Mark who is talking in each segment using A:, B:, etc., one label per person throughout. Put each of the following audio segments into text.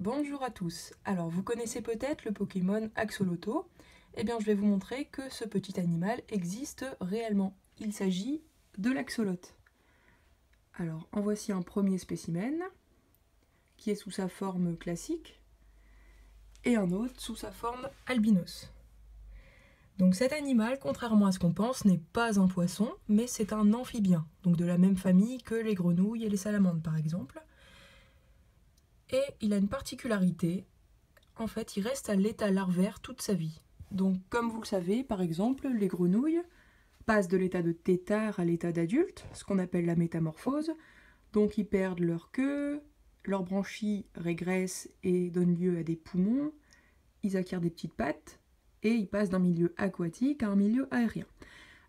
A: Bonjour à tous. Alors vous connaissez peut-être le Pokémon Axolotl. Eh bien je vais vous montrer que ce petit animal existe réellement. Il s'agit de l'axolote. Alors en voici un premier spécimen qui est sous sa forme classique et un autre sous sa forme albinos. Donc cet animal, contrairement à ce qu'on pense, n'est pas un poisson, mais c'est un amphibien, donc de la même famille que les grenouilles et les salamandres par exemple. Et il a une particularité, en fait il reste à l'état larvaire toute sa vie. Donc comme vous le savez, par exemple, les grenouilles passent de l'état de tétard à l'état d'adulte, ce qu'on appelle la métamorphose. Donc ils perdent leur queue, leurs branchies régressent et donnent lieu à des poumons, ils acquièrent des petites pattes, et ils passent d'un milieu aquatique à un milieu aérien.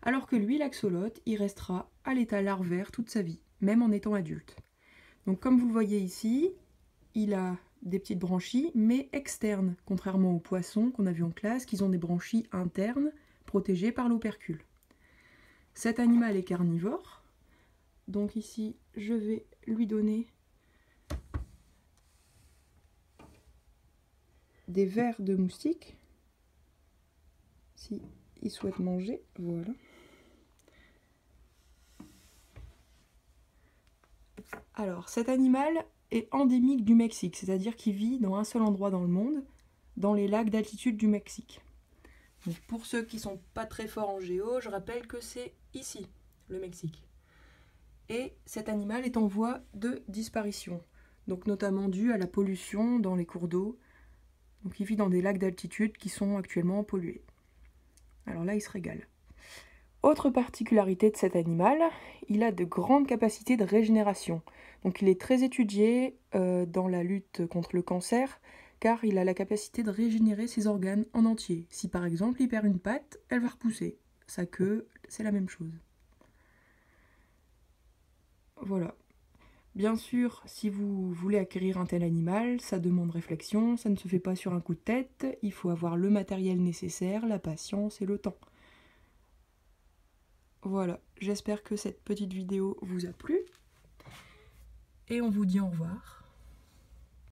A: Alors que lui, l'axolote, il restera à l'état larvaire toute sa vie, même en étant adulte. Donc comme vous le voyez ici, il a des petites branchies, mais externes, contrairement aux poissons qu'on a vus en classe, qui ont des branchies internes, protégées par l'opercule. Cet animal est carnivore, donc ici, je vais lui donner des vers de moustique, si il souhaite manger, voilà. Alors, cet animal est endémique du Mexique, c'est-à-dire qu'il vit dans un seul endroit dans le monde, dans les lacs d'altitude du Mexique. Donc, pour ceux qui ne sont pas très forts en géo, je rappelle que c'est ici, le Mexique. Et cet animal est en voie de disparition, donc notamment dû à la pollution dans les cours d'eau. Donc il vit dans des lacs d'altitude qui sont actuellement pollués. Alors là, il se régale. Autre particularité de cet animal, il a de grandes capacités de régénération. Donc il est très étudié dans la lutte contre le cancer, car il a la capacité de régénérer ses organes en entier. Si par exemple il perd une patte, elle va repousser. Sa queue, c'est la même chose. Voilà. Bien sûr, si vous voulez acquérir un tel animal, ça demande réflexion, ça ne se fait pas sur un coup de tête, il faut avoir le matériel nécessaire, la patience et le temps. Voilà, j'espère que cette petite vidéo vous a plu, et on vous dit au revoir.